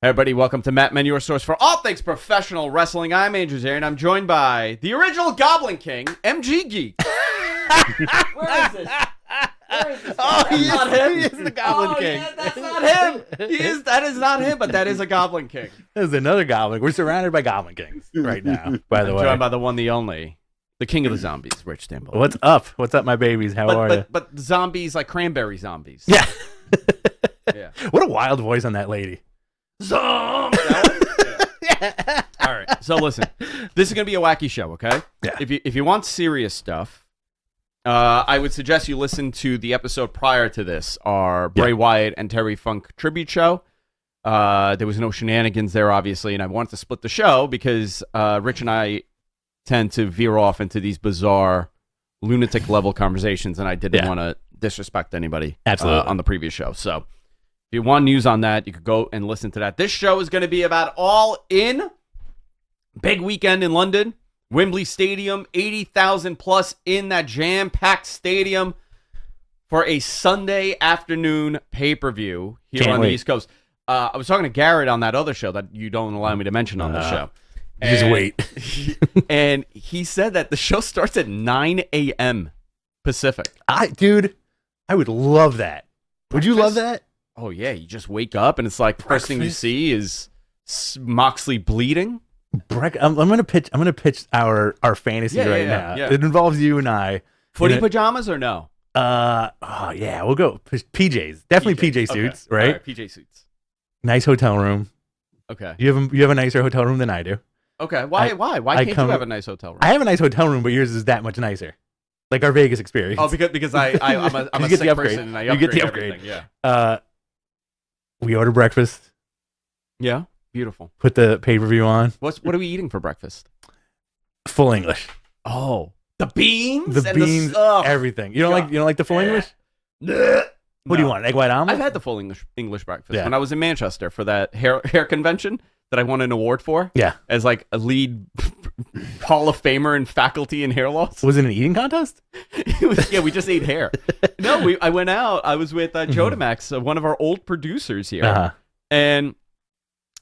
Hey everybody, welcome to Matt Men, your source for all things professional wrestling. I'm Andrew Zare, and I'm joined by the original Goblin King, MG Geek. Where is this? Oh, That's not him. He is the Goblin King. Yeah, that's not him. That is not him, but that is a Goblin King. There's another Goblin. We're surrounded by Goblin Kings right now, by the way. Joined by the one, the only, the King of the Zombies, Rich Stamble. What's up? What's up, my babies? How are you? But zombies like cranberry zombies. Yeah. Yeah. What a wild voice on that lady. Zombie. Yeah. All right. So listen, this is gonna be a wacky show, okay? Yeah. If you want serious stuff, I would suggest you listen to the episode prior to this, our Bray Wyatt and Terry Funk tribute show. There was no shenanigans there, obviously, and I wanted to split the show because Rich and I tend to veer off into these bizarre, lunatic level conversations, and I didn't want to disrespect anybody on the previous show. So if you want news on that, you could go and listen to that. This show is going to be about All In. Big weekend in London. Wembley Stadium, 80,000 plus in that jam-packed stadium for a Sunday afternoon pay-per-view here on the East Coast. I was talking to Garrett on that other show that you don't allow me to mention on the show. Just wait. And he said that the show starts at 9 a.m. Pacific. Dude, I would love that. Would you love that? Oh, yeah. You just wake up and it's like the first thing you see is Moxley bleeding. I'm gonna pitch our fantasy right now. Yeah. It involves you and I. Footy pajamas or no? Yeah, we'll go PJs. Definitely PJ suits, okay. right? All right? PJ suits. Nice hotel room. Okay. You have a nicer hotel room than I do. Okay. Why can't you have a nice hotel room? I have a nice hotel room, but yours is that much nicer. Like our Vegas experience. Oh, because I'm a get sick the upgrade. person and I You upgrade get the upgrade. everything. Yeah. We order breakfast. Yeah. Beautiful. Put the pay-per-view on. What are we eating for breakfast? Full English. Oh, the beans. The beans. Everything. You don't like the full English? What do you want? Egg white omelet? I've had the full English breakfast when I was in Manchester for that hair convention that I won an award for. Yeah. As like a lead Hall of Famer in faculty in hair loss. Was it an eating contest? We just ate hair. No, I went out. I was with Jodamax, one of our old producers here, and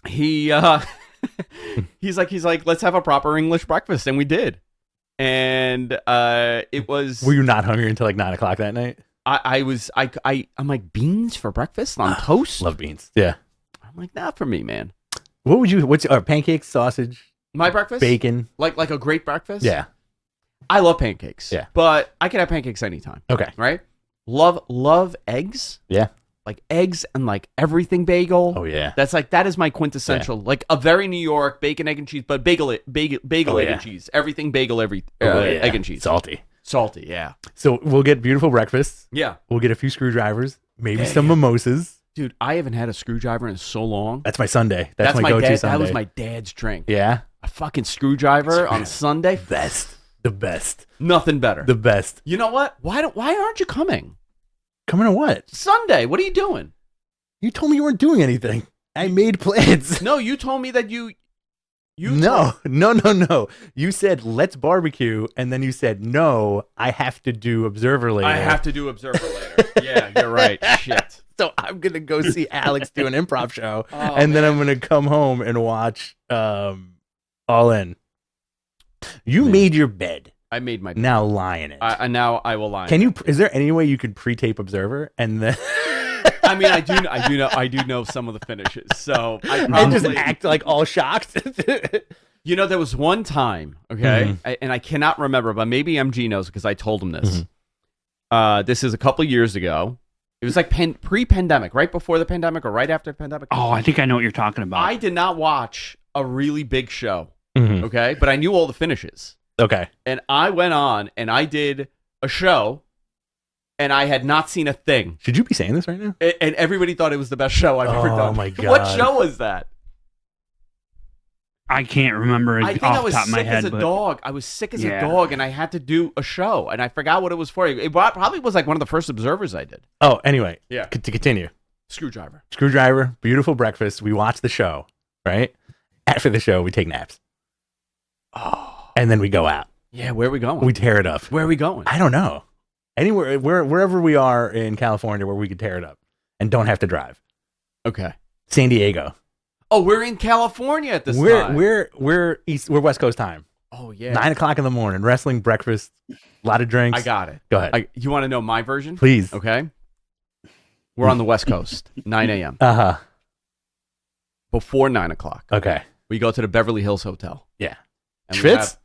he he's like, let's have a proper English breakfast, and we did. And it was. Were you not hungry until like 9 o'clock that night? I'm like, beans for breakfast on toast? Love beans. Yeah. I'm like, not for me, man. What's pancakes, sausage? My breakfast? Bacon. Like a great breakfast? Yeah. I love pancakes. Yeah. But I can have pancakes anytime. Okay. Right? Love eggs. Yeah. Like eggs and like everything bagel. Oh yeah. That is my quintessential. Yeah. Like a very New York bacon, egg and cheese, but bagel egg and cheese. Everything bagel, egg and cheese. Salty, yeah. So we'll get beautiful breakfast. Yeah. We'll get a few screwdrivers, maybe some mimosas. Dude, I haven't had a screwdriver in so long. That's my Sunday. That's my go-to Sunday. That was my dad's drink. Yeah. A fucking screwdriver on Sunday. The best. Nothing better. The best. You know what? Why aren't you coming? Coming to what? Sunday. What are you doing? You told me you weren't doing anything. I made plans. No, you told me that you No. You said, let's barbecue. And then you said, no, I have to do Observer later. I have to do Observer later. Yeah, you're right. Shit. So I'm going to go see Alex do an improv show. Then I'm going to come home and watch All In. You made your bed. I made my bed. Now lie in it. Now I will lie. Is there any way you could pre-tape Observer and then... I mean, I do know some of the finishes, so I probably just act like all shocked. There was one time, okay, and I cannot remember, but maybe MG knows because I told him this. This is a couple years ago. It was like pre-pandemic, right before the pandemic or right after the pandemic. Oh, I think I know what you're talking about. I did not watch a really big show, okay, but I knew all the finishes. Okay, and I went on and I did a show. And I had not seen a thing. Should you be saying this right now? And everybody thought it was the best show I've ever done. Oh my god! What show was that? I can't remember it off the top of my head. I think I was sick as a dog. I was sick as a dog, and I had to do a show, and I forgot what it was for. It probably was like one of the first Observers I did. Oh, anyway. Yeah. To continue. Screwdriver. Beautiful breakfast. We watch the show, right? After the show, we take naps. Oh. And then we go out. Yeah, where are we going? We tear it up. Where are we going? I don't know. Anywhere, wherever we are in California where we could tear it up and don't have to drive. Okay. San Diego. Oh, we're in California at this time. We're West Coast time. Oh yeah, 9 o'clock in the morning. Wrestling, breakfast, a lot of drinks. I got it. Go ahead. You want to know my version? Please. Okay. We're on the West Coast. 9 a.m. Before 9 o'clock. Okay. We go to the Beverly Hills Hotel. Yeah. And Schwitz?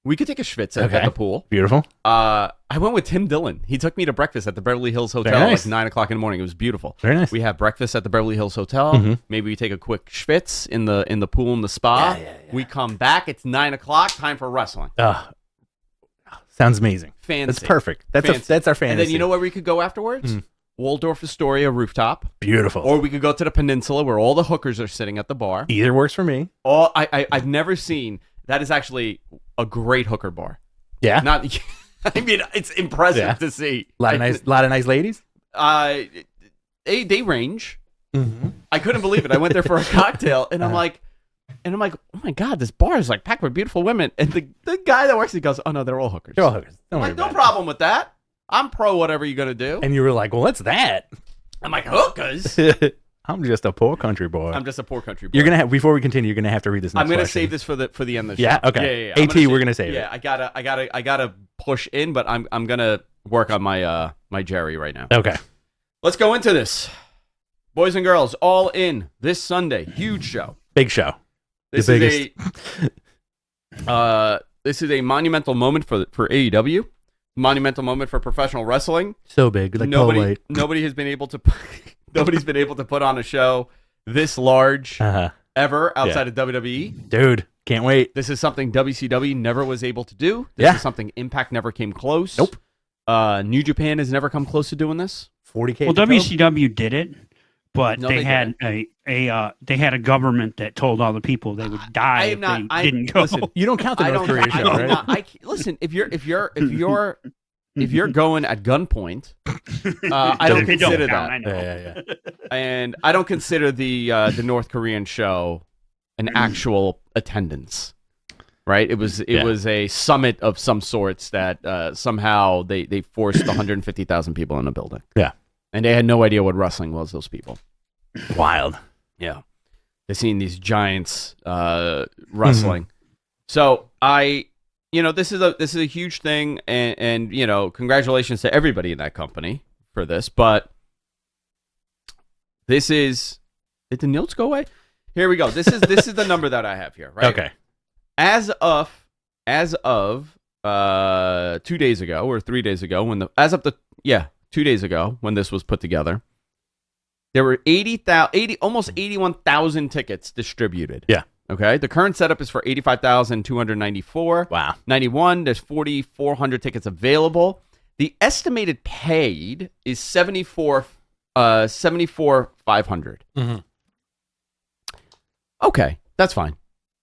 We could take a schwitz at the pool. Beautiful. I went with Tim Dillon. He took me to breakfast at the Beverly Hills Hotel at like 9 o'clock in the morning. It was beautiful. Very nice. We have breakfast at the Beverly Hills Hotel. Mm-hmm. Maybe we take a quick schwitz in the pool in the spa. Yeah. We come back. It's 9 o'clock. Time for wrestling. Sounds amazing. Fancy. That's perfect. That's our fantasy. And then you know where we could go afterwards? Waldorf Astoria rooftop. Beautiful. Or we could go to the peninsula where all the hookers are sitting at the bar. Either works for me. I've never seen. That is actually a great hooker bar. Yeah. I mean, it's impressive to see. A lot of nice ladies. They range. Mm-hmm. I couldn't believe it. I went there for a cocktail, and I'm like, oh my god, this bar is like packed with beautiful women. And the guy that works, he goes, oh no, they're all hookers. They're all hookers. I'm like, no problem with that. I'm pro whatever you're gonna do. And you were like, well, what's that? I'm like, hookers. I'm just a poor country boy. I'm just a poor country boy. You're gonna have, before we continue, you're gonna have to read this next I'm gonna question. save this for the end of the show. Yeah. Okay. Yeah. AT, we're gonna save it. Yeah, I gotta push in, but I'm gonna work on my Jerry right now. Okay. Let's go into this, boys and girls. All In this Sunday, huge show, big show. This is a monumental moment for AEW, monumental moment for professional wrestling. So big, like nobody has been able to. Nobody's been able to put on a show this large ever outside of WWE. Dude, can't wait. This is something WCW never was able to do. This is something Impact never came close. Nope. New Japan has never come close to doing this. 40K. Well, WCW did it, but No, they had a government that told all the people they would die if they didn't go. Listen, you don't count the North Korea show, right? Listen, if you're going at gunpoint, I don't consider that. I know. Yeah. And I don't consider the North Korean show an actual attendance, right? It was a summit of some sorts that somehow they forced 150,000 people in a building. Yeah, and they had no idea what wrestling was. Those people, wild. Yeah, they seen these giants wrestling. So this is a huge thing, and congratulations to everybody in that company for this. But did the notes go away? Here we go. This is the number that I have here, right? Okay. As of 2 days ago or 3 days ago, 2 days ago when this was put together, there were almost 81,000 tickets distributed. Yeah. Okay, the current setup is for 85,294. Wow. 91. There's 4,400 tickets available. The estimated paid is 74,500. Mm-hmm. Okay, that's fine.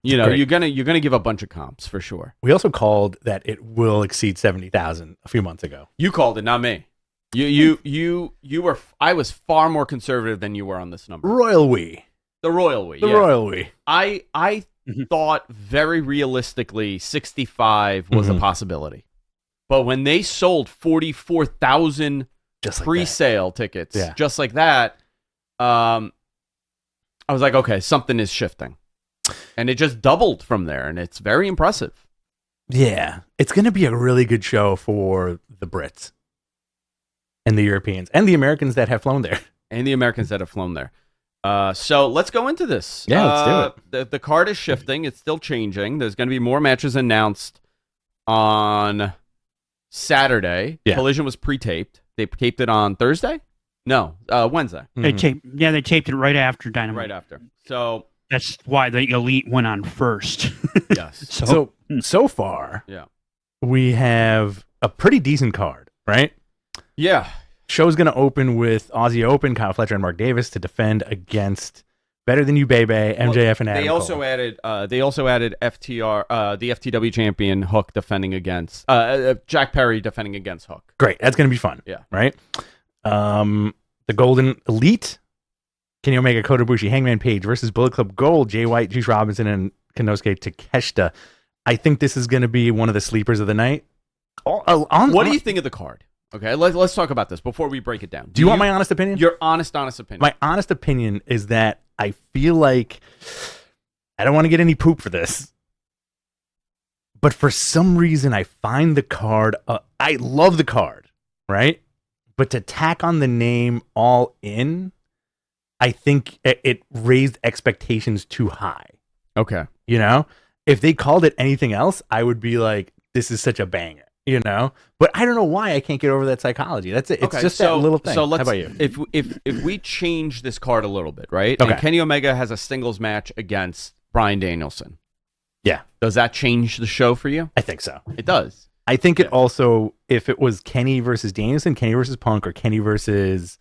Great. you're gonna give a bunch of comps for sure. We also called that it will exceed 70,000 a few months ago. You called it, not me. You were. I was far more conservative than you were on this number. Royal we. The Royal we. Royal we. I thought very realistically 65 was a possibility. But when they sold 44,000 pre-sale tickets, just like that, I was like, okay, something is shifting. And it just doubled from there, and it's very impressive. Yeah. It's going to be a really good show for the Brits and the Europeans and the Americans that have flown there. So let's go into this. Yeah, let's do it. The card is shifting. It's still changing. There's going to be more matches announced on Saturday. Yeah. Collision was pre-taped. They taped it on Thursday? No, Wednesday. Mm-hmm. They taped it right after Dynamite. Right after. So that's why the Elite went on first. Yes. So far, yeah, we have a pretty decent card, right? Yeah. Show's going to open with Aussie Open, Kyle Fletcher and Mark Davis to defend against Better Than You, Bebe, MJF, and Adam Cole. They also added FTR, the FTW champion Hook defending against Jack Perry defending against Hook. Great, that's going to be fun. Yeah, right. The Golden Elite, Kenny Omega, Kota Ibushi, Hangman Page versus Bullet Club Gold, Jay White, Juice Robinson, and Konosuke Takeshita. I think this is going to be one of the sleepers of the night. What do you think of the card? Okay, let's talk about this before we break it down. Do you want my honest opinion? Your honest opinion. My honest opinion is that I feel like I don't want to get any poop for this, but for some reason I find the card. I love the card, right? But to tack on the name All In, I think it raised expectations too high. Okay. You know, if they called it anything else, I would be like, this is such a banger, you know? But I don't know why I can't get over that psychology. That's it. It's just that little thing. So let's, how about you? If we change this card a little bit, right? Okay. And Kenny Omega has a singles match against Bryan Danielson. Yeah. Does that change the show for you? I think so. It does. I think it also, if it was Kenny versus Danielson, Kenny versus Punk, or Kenny versus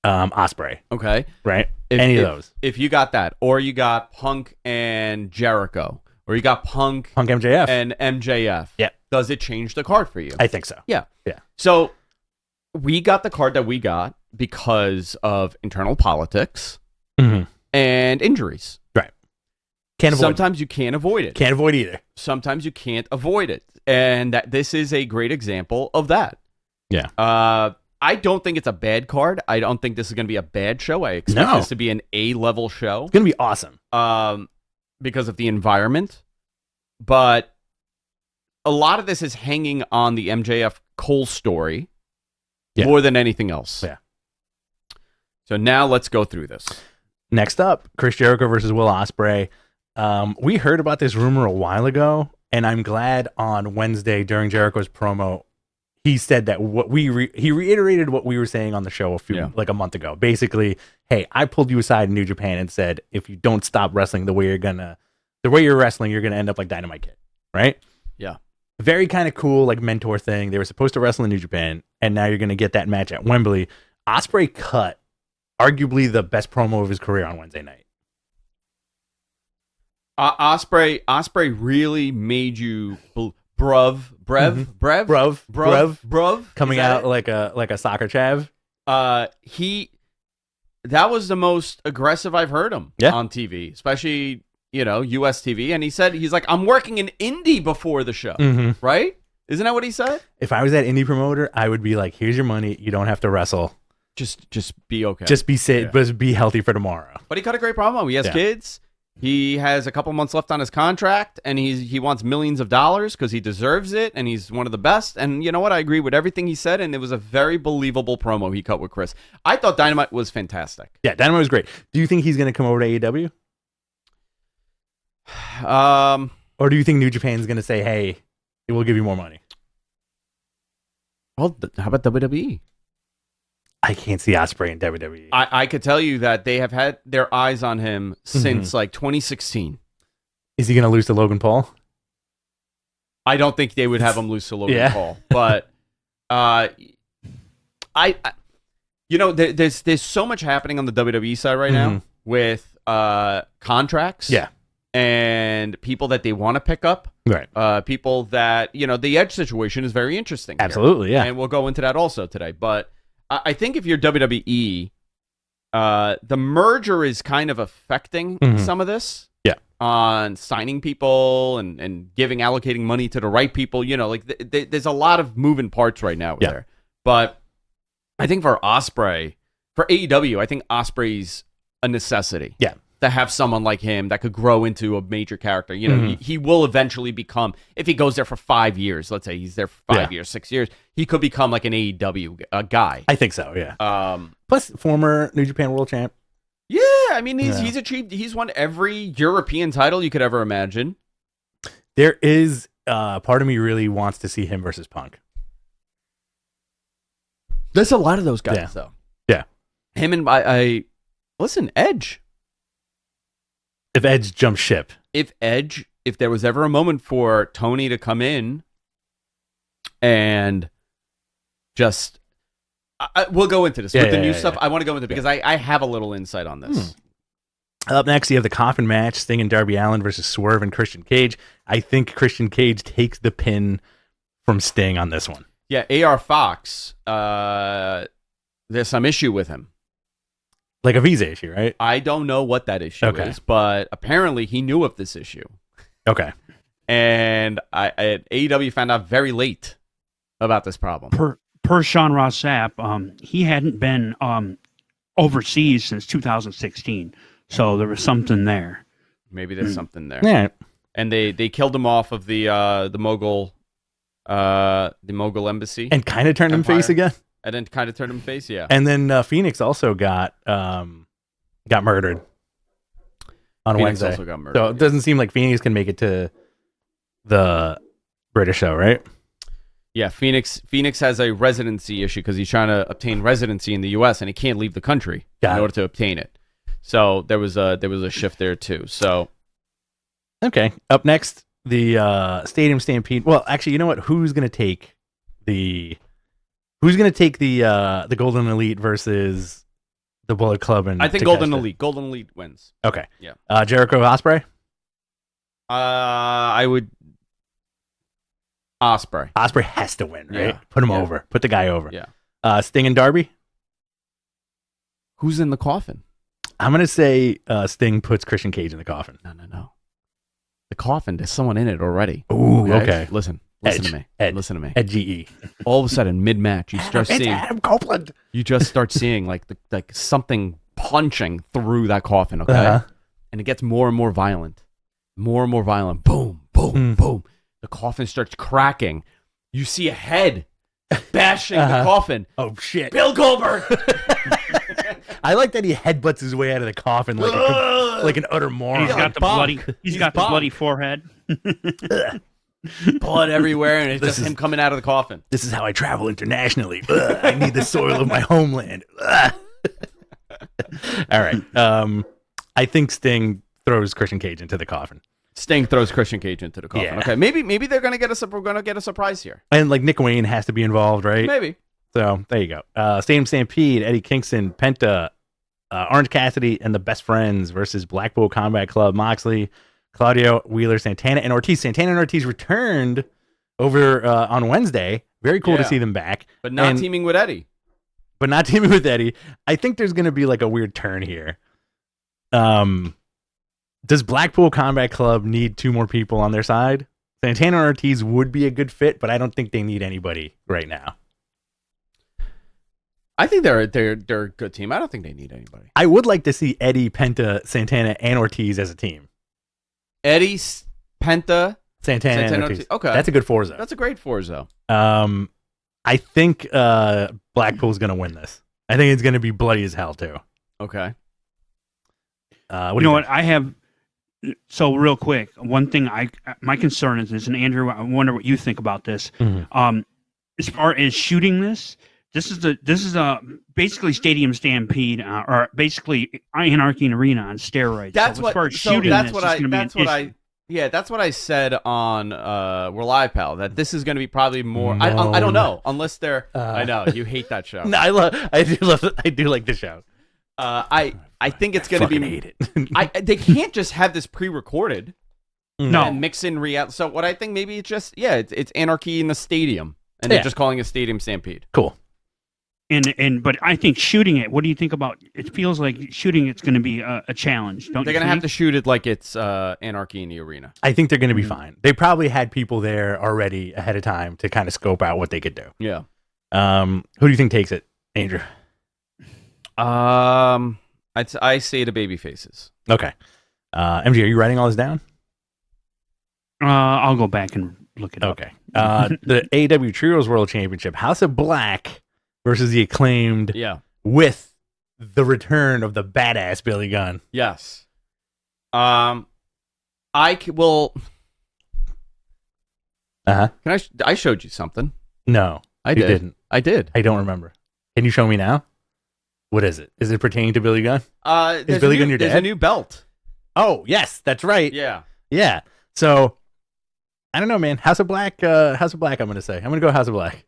Ospreay. Okay. Right? Any of those. If you got that, or you got Punk and Jericho, or you got Punk MJF. and MJF. Yeah. Does it change the card for you? I think so. Yeah. Yeah. So we got the card that we got because of internal politics and injuries. Right. Can't avoid Sometimes you can't avoid it. Can't avoid either. Sometimes you can't avoid it. And this is a great example of that. Yeah. I don't think it's a bad card. I don't think this is going to be a bad show. I expect this to be an A-level show. It's going to be awesome. Because of the environment. But a lot of this is hanging on the MJF Cole story more than anything else. Yeah. So now let's go through this. Next up, Chris Jericho versus Will Ospreay. We heard about this rumor a while ago, and I'm glad on Wednesday during Jericho's promo, he said that he reiterated what we were saying on the show a month ago. Basically, hey, I pulled you aside in New Japan and said, if you don't stop wrestling the way you're wrestling, you're gonna end up like Dynamite Kid, right? Yeah. Very kind of cool, like mentor thing. They were supposed to wrestle in New Japan, and now you're gonna get that match at Wembley. Ospreay cut arguably the best promo of his career on Wednesday night. Ospreay really made you bruv coming out like a soccer chav. That was the most aggressive I've heard him on TV, especially US TV. And he said he's like, I'm working in indie before the show, right? Isn't that what he said? If I was that indie promoter, I would be like, here's your money. You don't have to wrestle. Just be okay. Just be but be healthy for tomorrow. But he cut a great promo. He has kids. He has a couple months left on his contract, and he wants millions of dollars because he deserves it, and he's one of the best. And you know what? I agree with everything he said, and it was a very believable promo he cut with Chris. I thought Dynamite was fantastic. Yeah, Dynamite was great. Do you think he's going to come over to AEW? Or do you think New Japan's going to say, hey, we'll give you more money? Well, how about WWE? I can't see Ospreay in WWE. I could tell you that they have had their eyes on him since like 2016. Is he going to lose to Logan Paul? I don't think they would have him lose to Logan Paul, but there's so much happening on the WWE side right now with contracts, and people that they want to pick up, right? People that the Edge situation is very interesting. Absolutely, here. And we'll go into that also today, but. I think if you're WWE, the merger is kind of affecting some of this. Yeah. On signing people and allocating money to the right people. There's a lot of moving parts right now there. But I think for AEW, I think Ospreay's a necessity. Yeah. To have someone like him that could grow into a major character. He will eventually become, if he goes there for 5 years, let's say he's there for 5 years, 6 years, he could become like an AEW guy. I think so, yeah. Plus, former New Japan World Champ. Yeah, I mean, he's won every European title you could ever imagine. There is, part of me really wants to see him versus Punk. There's a lot of those guys, though. Yeah. Him and, listen, Edge. If Edge jumps ship. If there was ever a moment for Tony to come in and just... we'll go into this. With the new stuff, I want to go into it because I have a little insight on this. Up next, you have the coffin match, Sting and Darby Allin versus Swerve and Christian Cage. I think Christian Cage takes the pin from Sting on this one. Yeah, AR Fox, there's some issue with him. Like a visa issue, right? I don't know what that issue is, but apparently he knew of this issue. Okay. And AEW found out very late about this problem. Per Sean Ross Sapp, he hadn't been overseas since 2016. So there was something there. Maybe there's something there. Yeah. And they killed him off of the Mogul embassy. And kind of turned him face again. And then kind of turned him face, yeah. And then Phoenix also got murdered on Wednesday. Also got murdered, so it doesn't seem like Phoenix can make it to the British show, right? Yeah, Phoenix has a residency issue because he's trying to obtain residency in the U.S. and he can't leave the country in order to obtain it. So there was a shift there too. So okay, up next, the Stadium Stampede. Well, actually, you know what? Who's gonna take the Golden Elite versus the Bullet Club? And I think Golden Elite wins. Okay. Yeah. Jericho Ospreay. I would. Ospreay has to win, right? Yeah. Put him over. Put the guy over. Yeah. Sting and Darby. Who's in the coffin? I'm gonna say Sting puts Christian Cage in the coffin. No. The coffin. There's someone in it already. Ooh. Okay. Listen Edge. to me. Listen to me. At GE. All of a sudden, mid-match, you start seeing Adam Copeland. You just start seeing like something punching through that coffin. Okay. Uh-huh. And it gets more and more violent. More and more violent. Boom, boom, boom. The coffin starts cracking. You see a head bashing the coffin. Oh, shit. Bill Goldberg. I like that he headbutts his way out of the coffin like an utter moron. He's got the bloody forehead. Blood everywhere, and it's just him coming out of the coffin. This is how I travel internationally. I need the soil of my homeland. All right. I think Sting throws Christian Cage into the coffin. Sting throws Christian Cage into the coffin. Yeah. Okay, maybe they're gonna get a surprise here. And like Nick Wayne has to be involved, right? Maybe. So there you go. Stadium Stampede, Eddie Kingston, Penta, Orange Cassidy, and the Best Friends versus Blackpool Combat Club, Moxley, Claudio, Wheeler, Santana, and Ortiz. Santana and Ortiz returned over on Wednesday. Very cool to see them back. But not teaming with Eddie. I think there's going to be like a weird turn here. Does Blackpool Combat Club need 2 more people on their side? Santana and Ortiz would be a good fit, but I don't think they need anybody right now. I think they're a good team. I don't think they need anybody. I would like to see Eddie, Penta, Santana, and Ortiz as a team. Eddie, Penta, Santana and Ortiz. Okay. That's a good Forza. That's a great Forza. I think Blackpool's going to win this. I think it's going to be bloody as hell, too. Okay. What I have... So real quick, one thing my concern is this, and Andrew, I wonder what you think about this. Mm-hmm. As far as shooting this is a basically Stadium Stampede, or basically Anarchy in Arena on steroids. That's as far as shooting that's this, what that's what I said on We're Live, Pal. That this is going to be probably more. I don't know unless they're. I know you hate that show. No, I do like the show. I think it's going to be. Hate it. They can't just have this pre-recorded. No, and mix in reality. So what I think maybe it's just it's Anarchy in the Stadium, and they're just calling it Stadium Stampede. Cool. But I think shooting it. What do you think about? It feels like shooting it's going to be a challenge. They're going to have to shoot it like it's Anarchy in the Arena. I think they're going to be fine. They probably had people there already ahead of time to kind of scope out what they could do. Yeah. Who do you think takes it, Andrew? I say the baby faces. Okay. MG, are you writing all this down? I'll go back and look it up. Okay. The AEW Trios World Championship, House of Black versus the Acclaimed. Yeah. With the return of the badass Billy Gunn. Yes. I showed you something. No, you didn't. I did. I don't remember. Can you show me now? What is it? Is it pertaining to Billy Gunn? Is Billy Gunn your dad? There's a new belt. Oh, yes, that's right. Yeah. So, I don't know, man. House of Black, I'm going to say. I'm going to go House of Black.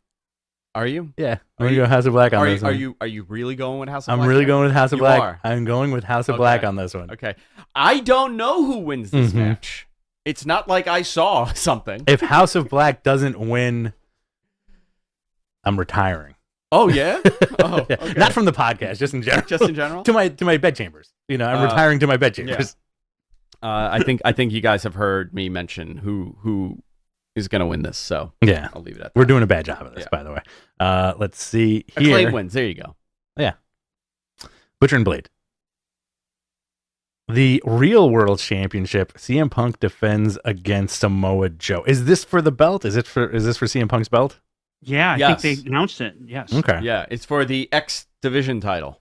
Are you? Yeah. I'm going to go House of Black on this one. Are you really going with House of Black? I'm really going with House of Black. Are. I'm going with House of Black on this one. Okay. I don't know who wins this match. It's not like I saw something. If House of Black doesn't win, I'm retiring. Oh yeah? Oh, okay. Not from the podcast, just in general. Just in general? to my bedchambers. I'm retiring to my bedchambers. Yeah. I think you guys have heard me mention who is going to win this, so yeah, I'll leave it at that. We're doing a bad job of this, by the way. Let's see here. Acclaim wins. There you go. Yeah. Butcher and Blade. The Real World Championship, CM Punk defends against Samoa Joe. Is this for the belt? Is this for CM Punk's belt? Yeah, I Yes. think they announced it. Yes. Okay. Yeah, it's for the X Division title.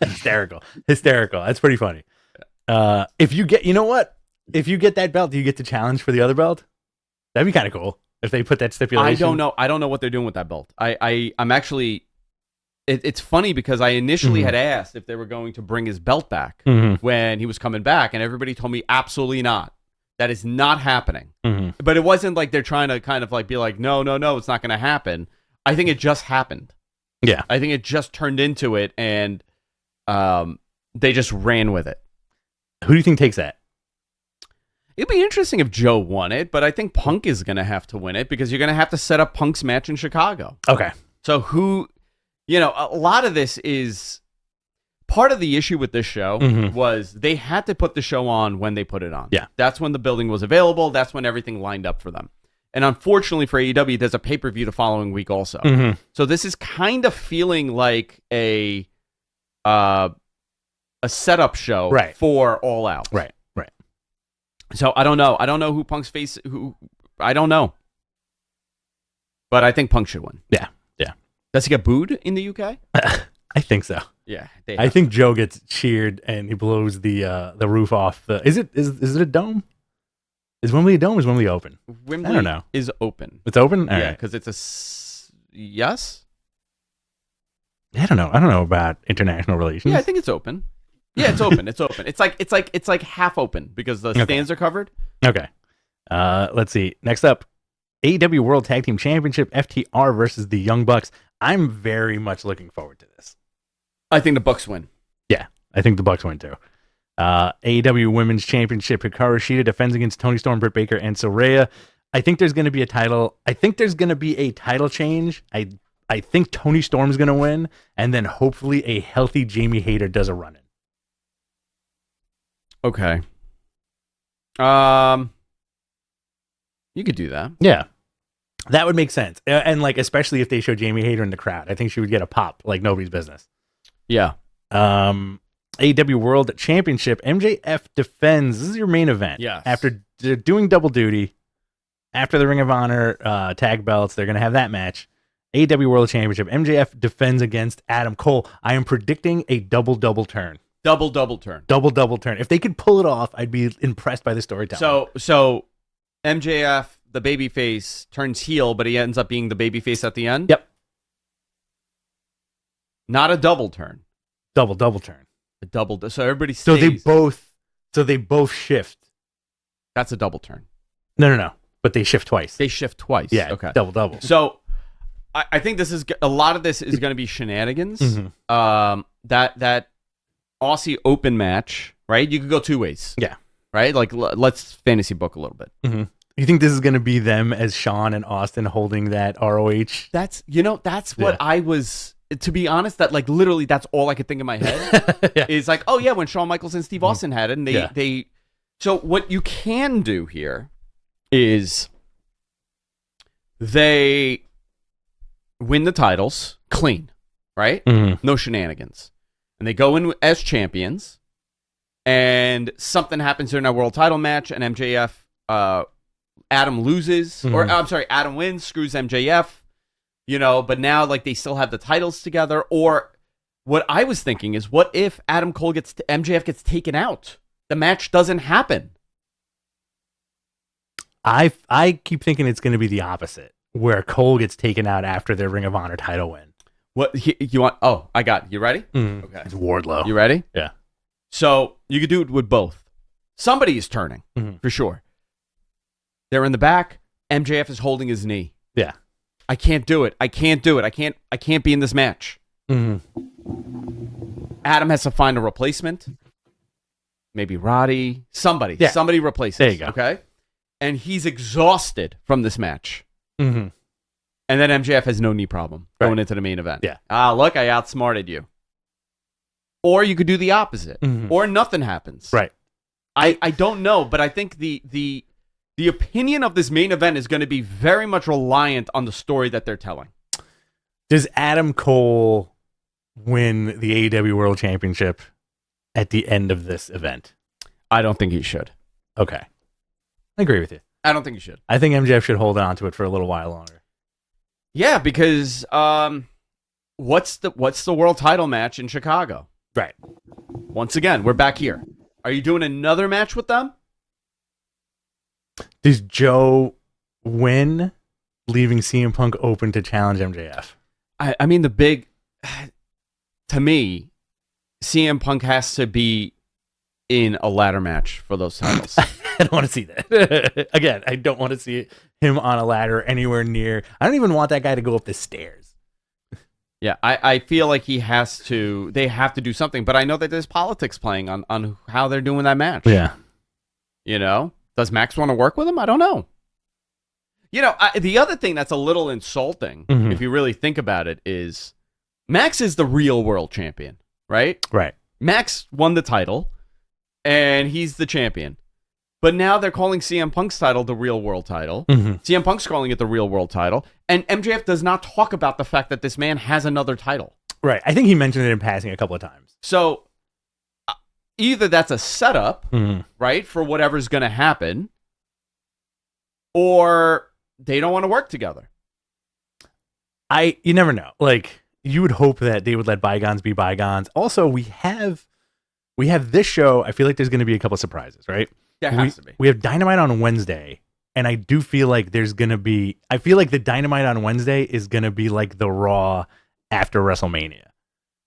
Hysterical. That's pretty funny. If you get, you know what? If you get that belt, do you get to challenge for the other belt? That'd be kind of cool if they put that stipulation. I don't know what they're doing with that belt. I'm actually. It's funny because I initially had asked if they were going to bring his belt back when he was coming back, and everybody told me absolutely not. That is not happening. But it wasn't like they're trying to kind of like be like, no, it's not going to happen. I think it just happened. Yeah. I think it just turned into it, and they just ran with it. Who do you think takes that? It'd be interesting if Joe won it, but I think Punk is going to have to win it because you're going to have to set up Punk's match in Chicago. Okay. So who, a lot of this is part of the issue with this show was they had to put the show on when they put it on. Yeah. That's when the building was available. That's when everything lined up for them. And unfortunately for AEW, there's a pay-per-view the following week also. So this is kind of feeling like a setup show for All Out. Right. So I don't know. I don't know who Punk's face. I don't know. But I think Punk should win. Yeah. Does he get booed in the UK? I think so. Yeah. I think Joe gets cheered and he blows the roof off. Is it a dome? Is Wembley a dome or is Wembley open? Wembley I don't know. is open. It's open? All Yeah, right. because it's yes? I don't know about international relations. Yeah, I think it's open. Yeah, it's open. It's open. It's like half open because the stands are covered. Okay. Let's see. Next up, AEW World Tag Team Championship, FTR versus the Young Bucks. I'm very much looking forward to this. I think the Bucks win. Yeah, I think the Bucks win too. AEW Women's Championship, Hikaru Shida defends against Toni Storm, Britt Baker, and Saraya. I think there's going to be a title. I think there's going to be a title change. I think Toni Storm's going to win, and then hopefully a healthy Jamie Hayter does a run-in. Okay. You could do that. Yeah. That would make sense. And like, especially if they show Jamie Hayter in the crowd, I think she would get a pop like nobody's business. Yeah. AEW World Championship, MJF defends. This is your main event. Yes. After doing double duty, after the Ring of Honor tag belts, they're going to have that match. AEW World Championship, MJF defends against Adam Cole. I am predicting a double turn. Double turn. Double turn. If they could pull it off, I'd be impressed by the storytelling. So MJF, the babyface, turns heel, but he ends up being the babyface at the end? Yep. Not a double turn. Double turn. A double. So everybody So stays. they both shift. That's a double turn. No. But they shift twice. They shift twice. Yeah. Okay. Double. So I think this is a lot of this is going to be shenanigans. That Aussie Open match, right? You could go two ways. Yeah. Right? Like, let's fantasy book a little bit. You think this is going to be them as Shawn and Austin holding that ROH? That's what I was, to be honest, that like literally that's all I could think in my head. Yeah. Is like, oh yeah, when Shawn Michaels and Steve Austin had it, and they so what you can do here is they win the titles clean, right? No shenanigans. And they go in as champions, and something happens during that world title match, and MJF, Adam loses, or I'm sorry, Adam wins, screws MJF, but now like they still have the titles together. Or what I was thinking is, what if MJF gets taken out? The match doesn't happen. I keep thinking it's going to be the opposite, where Cole gets taken out after their Ring of Honor title win. What you want? Oh, I got it. You ready? Okay. It's Wardlow. You ready? Yeah. So you could do it with both. Somebody is turning for sure. They're in the back. MJF is holding his knee. Yeah. I can't do it. I can't be in this match. Adam has to find a replacement. Maybe Roddy. Somebody. Yeah. Somebody replaces. There you go. Okay. And he's exhausted from this match. And then MJF has no knee problem going into the main event. Yeah. Look, I outsmarted you. Or you could do the opposite. Or nothing happens. Right. I don't know, but I think the opinion of this main event is going to be very much reliant on the story that they're telling. Does Adam Cole win the AEW World Championship at the end of this event? I don't think he should. Okay. I agree with you. I don't think he should. I think MJF should hold on to it for a little while longer. Yeah, because what's the world title match in Chicago? Right. Once again, we're back here. Are you doing another match with them? Does Joe win, leaving CM Punk open to challenge MJF? I mean, to me, CM Punk has to be in a ladder match for those titles. I don't want to see that. Again, I don't want to see him on a ladder anywhere near. I don't even want that guy to go up the stairs. Yeah, I feel like they have to do something, but I know that there's politics playing on how they're doing that match. Yeah. You know? Does Max want to work with him? I don't know. You know, the other thing that's a little insulting, if you really think about it, is Max is the real world champion, right? Right. Max won the title, and he's the champion. But now they're calling CM Punk's title the real world title. CM Punk's calling it the real world title. And MJF does not talk about the fact that this man has another title. Right. I think he mentioned it in passing a couple of times. So either that's a setup, right, for whatever's going to happen, or they don't want to work together. You never know. Like, you would hope that they would let bygones be bygones. Also, we have this show. I feel like there's going to be a couple of surprises, right? There has to be. We have Dynamite on Wednesday, and I do feel like there's going to be... I feel like the Dynamite on Wednesday is going to be like the Raw after WrestleMania,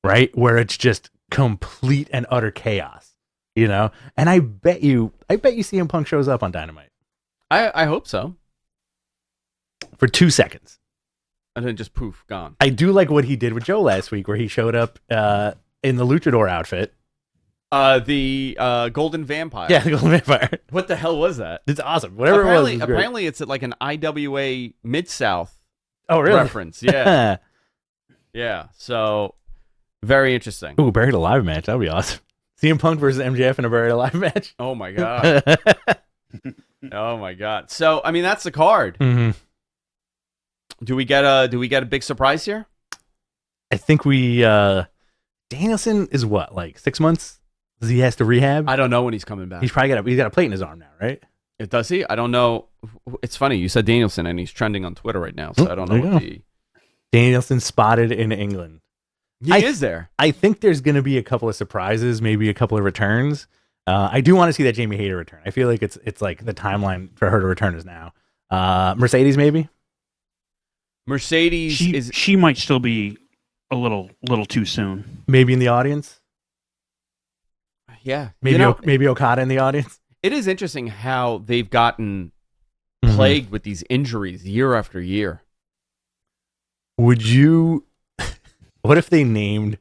right? Where it's just complete and utter chaos, you know? And I bet you CM Punk shows up on Dynamite. I hope so. For 2 seconds. And then just poof, gone. I do like what he did with Joe last week, where he showed up in the luchador outfit. The Golden Vampire. Yeah, the Golden Vampire. What the hell was that? It's awesome. Whatever it was. Apparently, it's like an IWA Mid-South really? reference. Yeah. Yeah. So, very interesting. Ooh, Buried Alive match. That would be awesome. CM Punk versus MJF in a Buried Alive match. Oh, my God. Oh, my God. So, I mean, that's the card. Do we get a big surprise here? I think Danielson is what, like 6 months? He has to rehab. I don't know when he's coming back. He's probably got a plate in his arm now, right? Does he? I don't know. It's funny you said Danielson, and he's trending on Twitter right now. So I don't know what Danielson spotted in England. He is there. I think there's going to be a couple of surprises, maybe a couple of returns. I do want to see that Jamie Hayter return. I feel like it's like the timeline for her to return is now. Mercedes, maybe. Mercedes she might still be a little too soon. Maybe in the audience. Yeah, maybe Okada in the audience. It is interesting how they've gotten plagued with these injuries year after year. Would you? What if they named,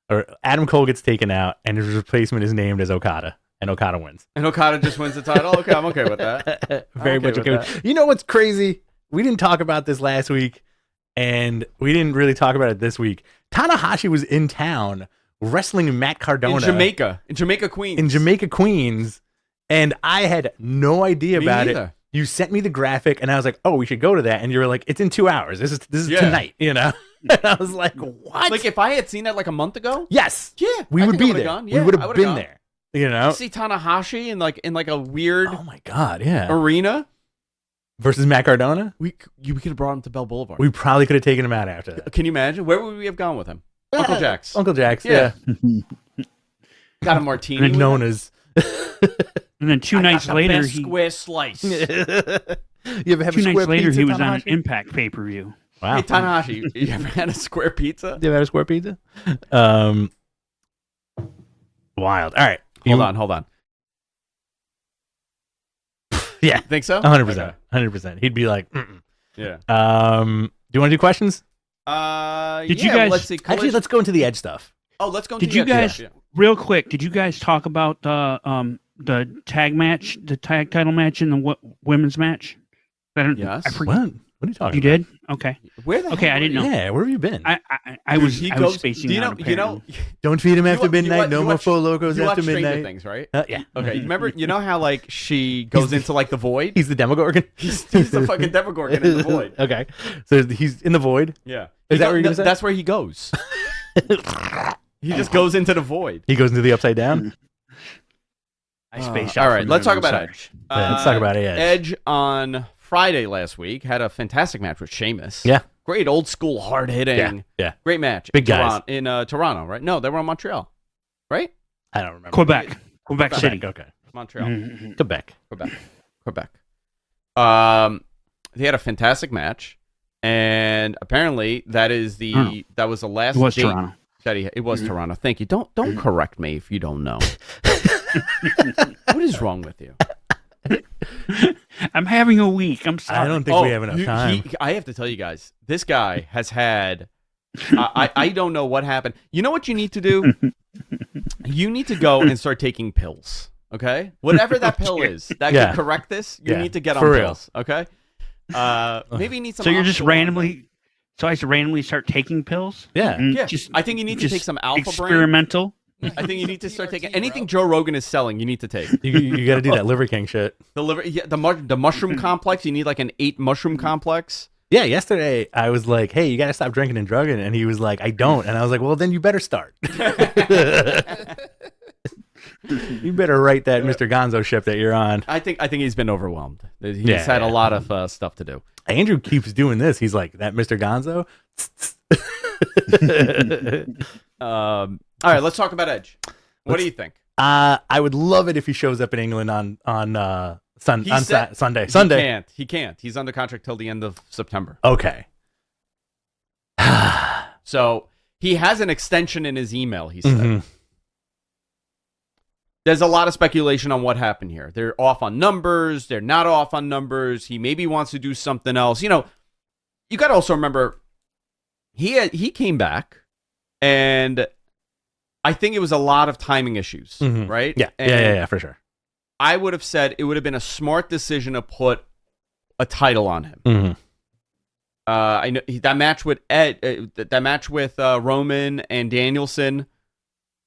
or Adam Cole gets taken out and his replacement is named as Okada, and Okada wins? And Okada just wins the title? Okay, I'm okay with that. Very much okay with that. You know what's crazy? We didn't talk about this last week, and we didn't really talk about it this week. Tanahashi was in town wrestling Matt Cardona. In Jamaica, Queens. And I had no idea about it. You sent me the graphic, and I was like, "Oh, we should go to that." And you were like, "It's in 2 hours. This is tonight." You know, and I was like, "What?" Like if I had seen that like a month ago, yes, we would be there. Yeah, we would have been there. You know, see Tanahashi in like a weird, oh my god, yeah, arena versus Matt Cardona. We could have brought him to Bell Boulevard. We probably could have taken him out after that. Can you imagine? Where would we have gone with him? Uncle Jack's. Uncle Jack's, yeah. Got a martini. Known as. And then 2 nights later, square slice. You ever have 2 a square nights later, pizza, he was Tanahashi? on an Impact pay-per-view. Wow. Hey, Tanahashi, you ever had a square pizza? You ever had a square pizza? Wild. All right. Hold on. Yeah. Think so? 100%. 100%. He'd be like, mm-mm. Yeah. Do you want to do questions? Did you guys... Let's see. Actually, let's go into the Edge stuff. Oh, let's go into the Edge stuff. Real quick, did you guys talk about the tag match, the tag title match in the women's match? Yes. I forgot. What are you talking about? You did? Okay. Where the Okay, hell I didn't know. Yeah, where have you been? I was spacing out. Don't feed him after midnight. No more faux locos after midnight. Things, right? Yeah. Okay. Remember, you know how like she goes into like the void? He's the Demogorgon. He's the fucking Demogorgon in the void. Okay, so he's in the void. Yeah. Is that where you're gonna say? That's where he goes. He just goes into the void. He goes into the upside down. I spaced out. All right, for a let's talk minute, about I'm Edge. Yeah, let's talk about Edge. Edge on Friday last week had a fantastic match with Sheamus. Yeah. Great old school, hard hitting. Yeah. Great match. Big guys. In Toronto, right? No, they were in Montreal, right? I don't remember. Quebec City. Okay. Montreal. Mhm. Quebec. They had a fantastic match, and apparently that was the last. It was date Toronto. that it was Toronto. Thank you. Don't correct me if you don't know. What is wrong with you? I'm having a week. I'm sorry. I don't think we have enough time. I have to tell you guys, this guy has had. I don't know what happened. You know what you need to do? You need to go and start taking pills. Okay, whatever that pill is that can correct this, you need to get on for real. pills. Okay, maybe you need some. So you're just Oxycontin. randomly. So I have to randomly start taking pills. Yeah. And Yeah, Just I think you need to take some Alpha Brain. experimental. I think you need to start taking anything Joe Rogan is selling. You need to take You got to do that Liver King shit. the liver, the mushroom complex. You need like an 8 mushroom complex. Yeah, yesterday I was like, hey, you got to stop drinking and drugging. And he was like, I don't. And I was like, well, then you better start. You better write that Mr. Gonzo ship that you're on. I think he's been overwhelmed. He's Yeah, had a yeah. lot of stuff to do. Andrew keeps doing this. He's like, that Mr. Gonzo? All right, let's talk about Edge. What do you think? I would love it if he shows up in England on Sunday. He can't. He's under contract till the end of September. Okay. So he has an extension in his email, he said. Mhm. There's a lot of speculation on what happened here. They're off on numbers. They're not off on numbers. He maybe wants to do something else. You know, you got to also remember, he came back, and I think it was a lot of timing issues, Mhm. right? Yeah. And Yeah, for sure. I would have said it would have been a smart decision to put a title on him. Mm-hmm. I know that match with Roman and Danielson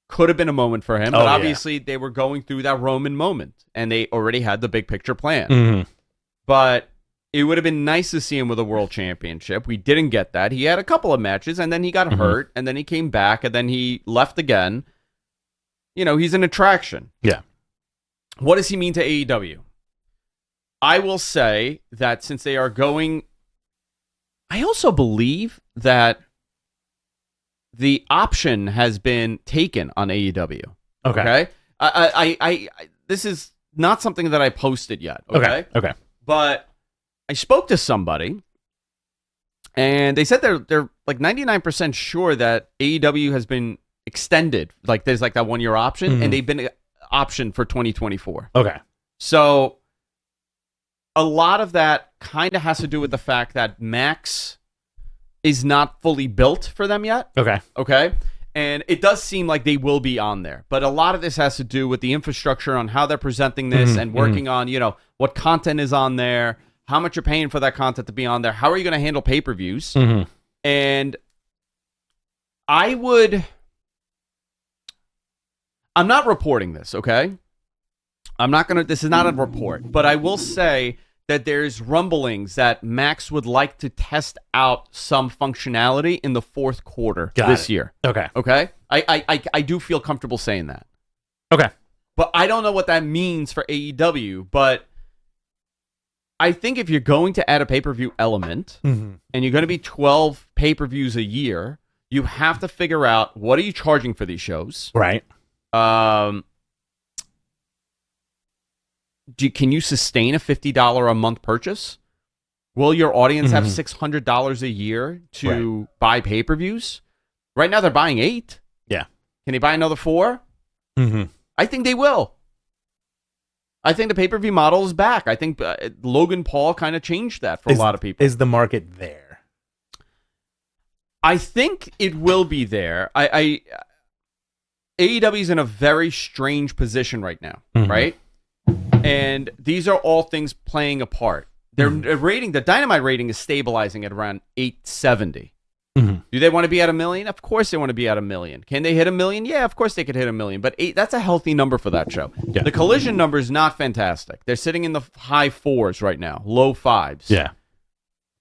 could have been a moment for him, but obviously they were going through that Roman moment, and they already had the big picture plan. Mm-hmm. But it would have been nice to see him with a world championship. We didn't get that. He had a couple of matches, and then he got hurt, and then he came back, and then he left again. You know, he's an attraction. Yeah. What does he mean to AEW? I will say that since they are going, I also believe that the option has been taken on AEW. Okay. I this is not something that I posted yet. Okay. Okay. But I spoke to somebody, and they said they're like 99% sure that AEW has been extended. Like there's like that 1-year option, and they've been optioned for 2024. Okay. So a lot of that kind of has to do with the fact that Max is not fully built for them yet. Okay. Okay. And it does seem like they will be on there. But a lot of this has to do with the infrastructure on how they're presenting this and working on, you know, what content is on there, how much you're paying for that content to be on there, how are you going to handle pay-per-views? And I'm not reporting this, okay? This is not a report, but I will say that there's rumblings that Max would like to test out some functionality in the fourth quarter this year. Okay. Okay? I do feel comfortable saying that. Okay. But I don't know what that means for AEW, but I think if you're going to add a pay-per-view element and you're going to be 12 pay-per-views a year, you have to figure out what are you charging for these shows? Right. Can you sustain a $50 a month purchase? Will your audience have $600 a year to buy pay-per-views? Right now they're buying 8. Yeah. Can they buy another 4? I think they will. I think the pay-per-view model is back. I think Logan Paul kind of changed that for a lot of people. Is the market there? I think it will be there. AEW is in a very strange position right now, right? And these are all things playing a part. Their rating, the Dynamite rating, is stabilizing at around 870. Do they want to be at 1 million? Of course they want to be at 1 million. Can they hit 1 million? Yeah, of course they could hit 1 million. But 8, that's a healthy number for that show. Yeah. The Collision number is not fantastic. They're sitting in the high 4s right now, low 5s. Yeah.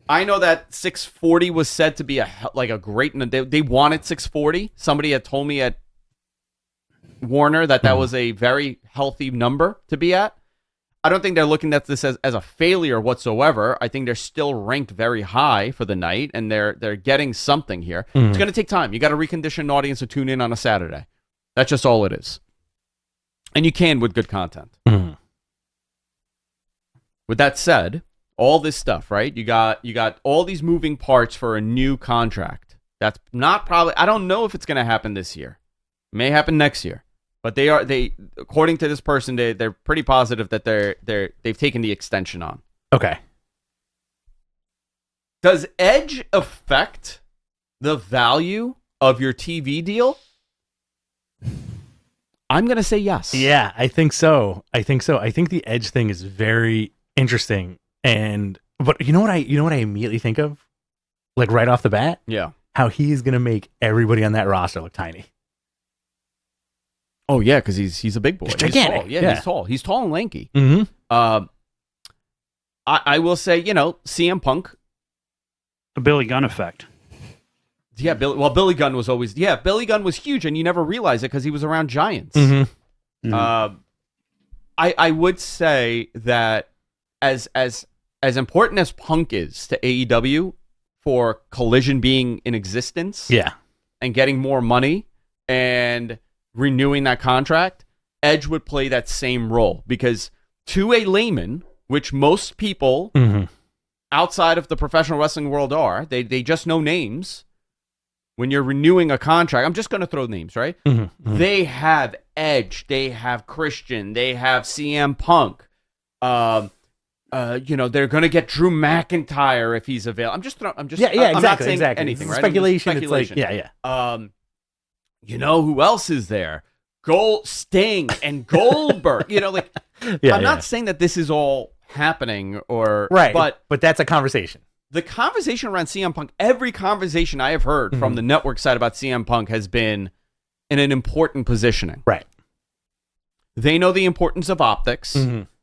I know that 640 was said to be a great. They wanted 640. Somebody had told me at Warner that was a very healthy number to be at. I don't think they're looking at this as a failure whatsoever. I think they're still ranked very high for the night, and they're getting something here. It's going to take time. You got to recondition an audience to tune in on a Saturday. That's just all it is. And you can with good content. With that said, all this stuff, right? You got all these moving parts for a new contract. That's not probably. I don't know if it's going to happen this year. It may happen next year. But they according to this person, they're pretty positive that they've taken the extension on. Okay. Does Edge affect the value of your TV deal? I'm gonna say yes. Yeah, I think so. I think the Edge thing is very interesting. But you know what I immediately think of? Like right off the bat? Yeah. How he's gonna make everybody on that roster look tiny. Oh yeah, because he's a big boy. He's gigantic. Tall. Yeah, he's tall. He's tall and lanky. Mm-hmm. I will say, CM Punk. The Billy Gunn effect. Yeah, Billy Gunn was always. Yeah, Billy Gunn was huge, and you never realized it because he was around giants. Mm-hmm. I would say that as important as Punk is to AEW for Collision being in existence, and getting more money and renewing that contract, Edge would play that same role because to a layman, which most people outside of the professional wrestling world are, they just know names. When you're renewing a contract, I'm just going to throw names, right? They have Edge, they have Christian, they have CM Punk. They're going to get Drew McIntyre if he's available. I'm not saying anything, right? Speculation. It's like, you know who else is there? Sting and Goldberg. I'm not saying that this is all happening right, but that's a conversation. The conversation around CM Punk, every conversation I have heard from the network side about CM Punk has been in an important positioning. Right. They know the importance of optics.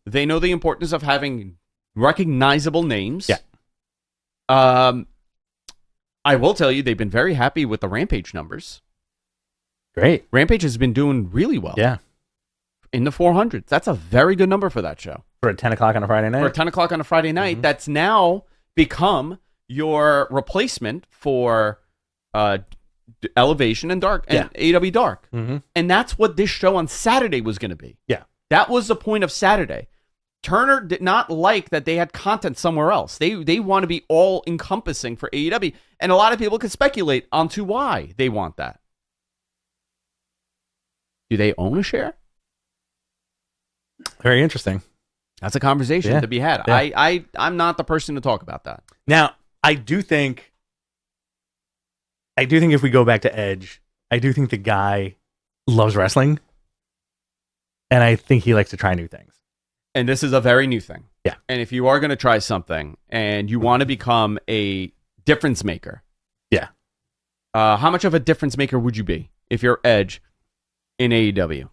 They know the importance of having recognizable names. Yeah. I will tell you, they've been very happy with the Rampage numbers. Great. Rampage has been doing really well. Yeah. In the 400s. That's a very good number for that show. For a 10 o'clock on a Friday night? For a 10 o'clock on a Friday night. That's now become your replacement for Elevation and Dark and AEW Dark. And that's what this show on Saturday was going to be. Yeah. That was the point of Saturday. Turner did not like that they had content somewhere else. They want to be all encompassing for AEW. And a lot of people can speculate onto why they want that. Do they own a share? Very interesting. That's a conversation to be had. Yeah. I'm not the person to talk about that. Now, I do think if we go back to Edge, I do think the guy loves wrestling. And I think he likes to try new things. And this is a very new thing. Yeah. And if you are going to try something and you want to become a difference maker. Yeah. How much of a difference maker would you be if you're Edge in AEW?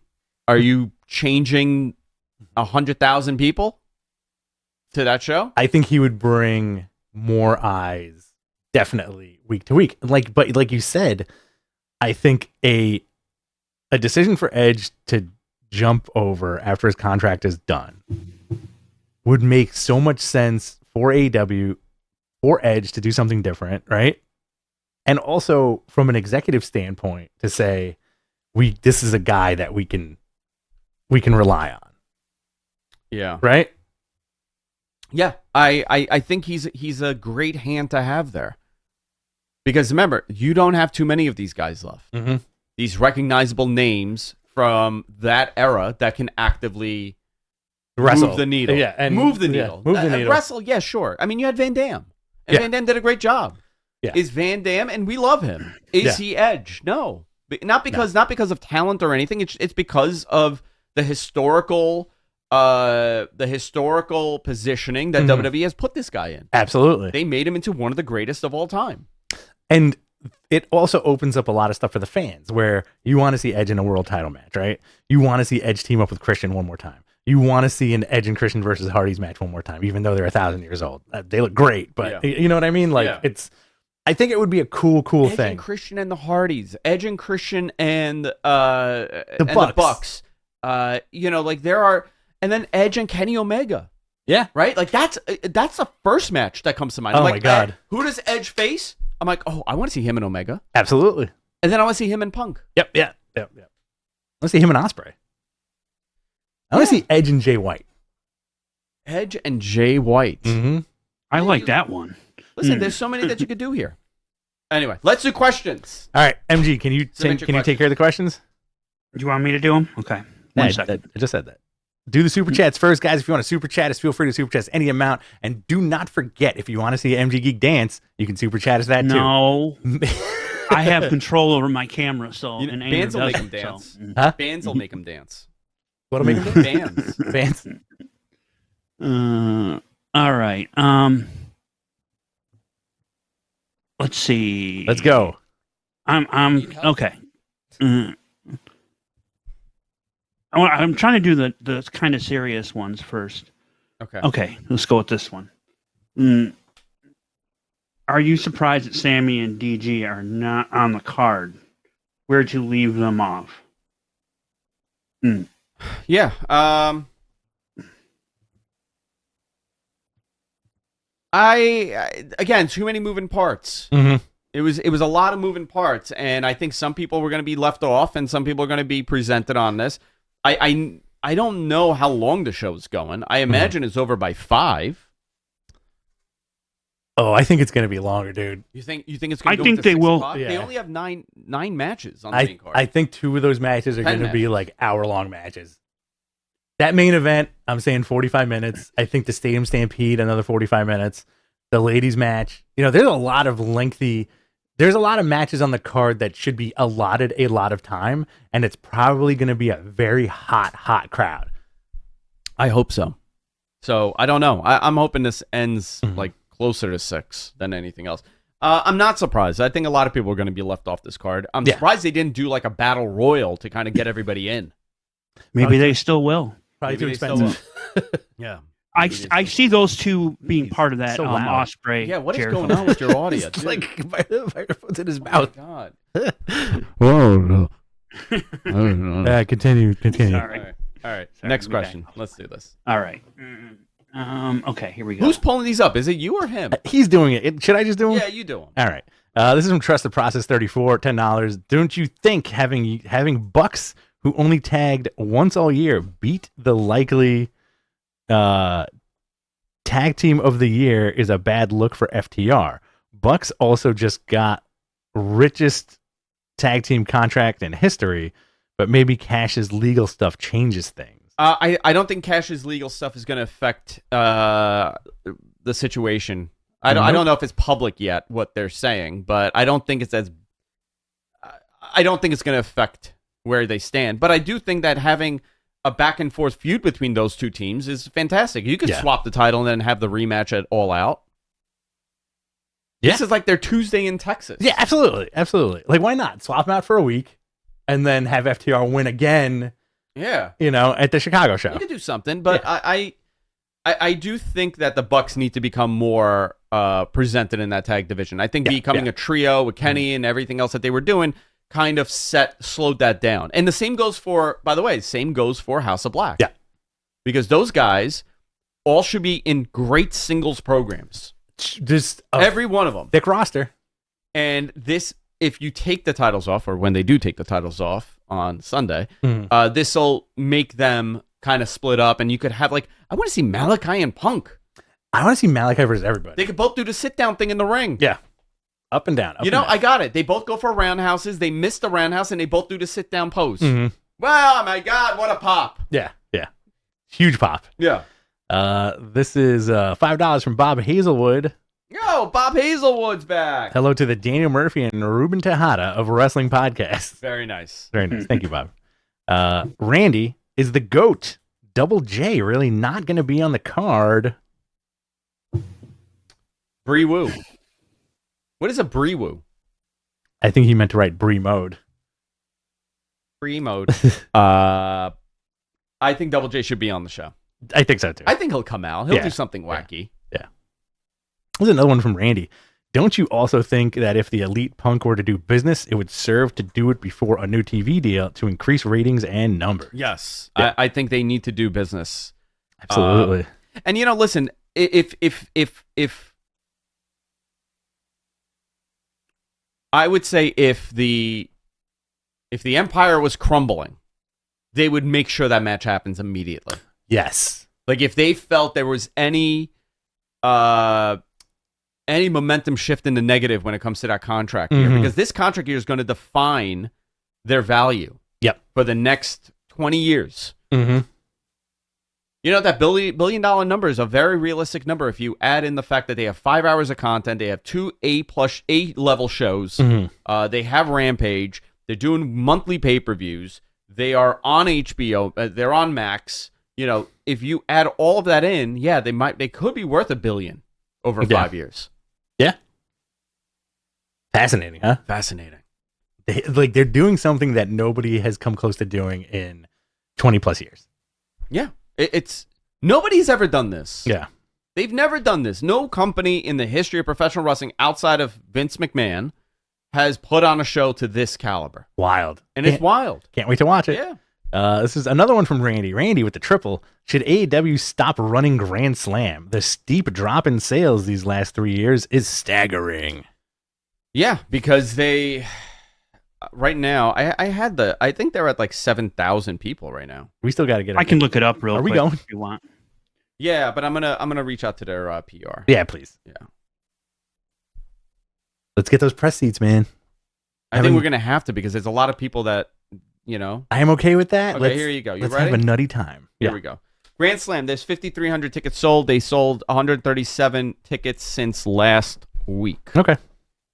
Are you changing 100,000 people to that show? I think he would bring more eyes, definitely week to week. But like you said, I think a decision for Edge to jump over after his contract is done would make so much sense for AEW, for Edge to do something different, right? And also from an executive standpoint to say, this is a guy that we can rely on. Yeah. Right? Yeah. I think he's a great hand to have there. Because remember, you don't have too many of these guys left. These recognizable names from that era that can actively move the needle. Yeah, and move the needle. Move the needle. Wrestle, yeah, sure. I mean, you had Van Dam. And Van Dam did a great job. Yeah. Is Van Dam, and we love him. Is he Edge? No. Not because of talent or anything. It's because of the historical positioning that WWE has put this guy in. Absolutely. They made him into one of the greatest of all time. And it also opens up a lot of stuff for the fans where you want to see Edge in a world title match, right? You want to see Edge team up with Christian one more time. you want to see an Edge and Christian versus Hardy's match one more time, even though they're 1,000 years old. They look great, but you know what I mean? Like I think it would be a cool Edge thing. And Christian and the Hardys, Edge and Christian and the Bucks. Like there are, and then Edge and Kenny Omega. Yeah, right. Like that's the first match that comes to mind. Oh I'm my like, God, who does Edge face? I'm like, oh, I want to see him and Omega. Absolutely. And then I want to see him and Punk. Yep. I want to see him and Ospreay. I want to see Edge and Jay White. Edge and Jay White. Mm-hmm. I like that one. Listen, there's so many that you could do here. Anyway, let's do questions. All right, MG, can you take care of the questions? Do you want me to do them? Okay. One second. I just said that. Do the super chats first, guys. If you want to super chat us, feel free to super chat us any amount. And do not forget, if you want to see MG Geek dance, you can super chat us that too. No. I have control over my camera, so bands will make them dance. Huh? Bands will make them dance. What'll make them dance? Bands. All right. Let's see. Let's go. I'm okay. I'm trying to do the kind of serious ones first. Okay, let's go with this one. Are you surprised that Sammy and DG are not on the card? Where'd you leave them off? Yeah. Again, too many moving parts. Mm-hmm. It was a lot of moving parts, and I think some people were going to be left off, and some people are going to be presented on this. I don't know how long the show's going. I imagine it's over by 5. Oh, I think it's going to be longer, dude. You think it's going to go I think they will. Yeah. They only have nine matches on the main card. I think 2 of those matches are going to be like hour-long matches. That main event, I'm saying 45 minutes. I think the Stadium Stampede, another 45 minutes. The ladies match. There's a lot of matches on the card that should be allotted a lot of time, and it's probably going to be a very hot crowd. I hope so. So, I don't know. I'm hoping this ends like closer to 6 than anything else. I'm not surprised. I think a lot of people are going to be left off this card. I'm surprised they didn't do like a battle royal to kind of get everybody in. Maybe they still will. Probably too expensive. Yeah. I see those two being part of that Ospreay. Yeah, what is going on with your audio? It's like microphone's in his mouth. Oh, Whoa. Continue. Sorry. All right. Next question. Let's do this. All right. Okay, here we go. Who's pulling these up? Is it you or him? He's doing it. Should I just do them? Yeah, you do them. All right. This is from Trust the Process 34, $10. Don't you think having Bucks who only tagged once all year beat the likely tag team of the year is a bad look for FTR? Bucks also just got richest tag team contract in history, but maybe Cash's legal stuff changes things. I don't think Cash's legal stuff is going to affect the situation. I don't know if it's public yet what they're saying, but I don't think it's going to affect where they stand. But I do think that having a back and forth feud between those two teams is fantastic. You could swap the title and then have the rematch at All Out. Yeah. This is like their Tuesday in Texas. Yeah, absolutely. Like, why not swap them out for a week and then have FTR win again? Yeah, at the Chicago show. You could do something, but I do think that the Bucks need to become more presented in that tag division. I think becoming a trio with Kenny and everything else that they were doing kind of slowed that down. And the same goes for, by the way, House of Black. Yeah. Because those guys all should be in great singles programs. Just every one of them. Thick roster. And this, if you take the titles off, or when they do take the titles off on Sunday, this will make them kind of split up. And you could have, like, I want to see Malachi and Punk. I want to see Malachi versus everybody. They could both do the sit-down thing in the ring. Yeah. Up and down. I got it. They both go for roundhouses. They miss the roundhouse, and they both do the sit-down pose. Mm-hmm. Wow, my God, what a pop. Yeah. Huge pop. Yeah. This is $5 from Bob Hazelwood. Yo, Bob Hazelwood's back. Hello to the Daniel Murphy and Ruben Tejada of Wrestling Podcast. Very nice. Very nice. Thank you, Bob. Randy, is the GOAT, Double J, really not going to be on the card? Bree Woo. What is a Bree Woo? I think he meant to write Bree Mode. Bree Mode. I think Double J should be on the show. I think so too. I think he'll come out. He'll Yeah. do something wacky. There's another one from Randy. Don't you also think that if the Elite Punk were to do business, it would serve to do it before a new TV deal to increase ratings and numbers? Yes. Yeah. I think they need to do business. Absolutely. And listen, if I would say if the Empire was crumbling, they would make sure that match happens immediately. Yes. Like if they felt there was any momentum shift in the negative when it comes to that contract year, because this contract year is going to define their value. Yep. For the next 20 years. Mm-hmm. That billion dollar number is a very realistic number if you add in the fact that they have 5 hours of content, they have 2 A level shows, they have Rampage, they're doing monthly pay-per-views, they are on HBO, they're on Max. If you add all of that in, they could be worth $1 billion over 5 years. Yeah. Fascinating, huh? Fascinating. They're doing something that nobody has come close to doing in 20 plus years. Yeah. It's nobody's ever done this. Yeah. They've never done this. No company in the history of professional wrestling outside of Vince McMahon has put on a show to this caliber. Wild. And it's wild. Can't wait to watch it. Yeah. This is another one from Randy. Randy with the triple. Should AEW stop running Grand Slam? The steep drop in sales these last 3 years is staggering. Yeah, because they right now, I think they're at like 7,000 people right now. We still got to get. I can look it up real quick. Are we going? If you want? Yeah, but I'm gonna reach out to their PR. Yeah, please. Yeah. Let's get those press seats, man. I think we're gonna have to because there's a lot of people that I am okay with that. Okay, here you go. You let's ready? have a nutty time. Here we go. Grand Slam. There's 5,300 tickets sold. They sold 137 tickets since last week. Okay.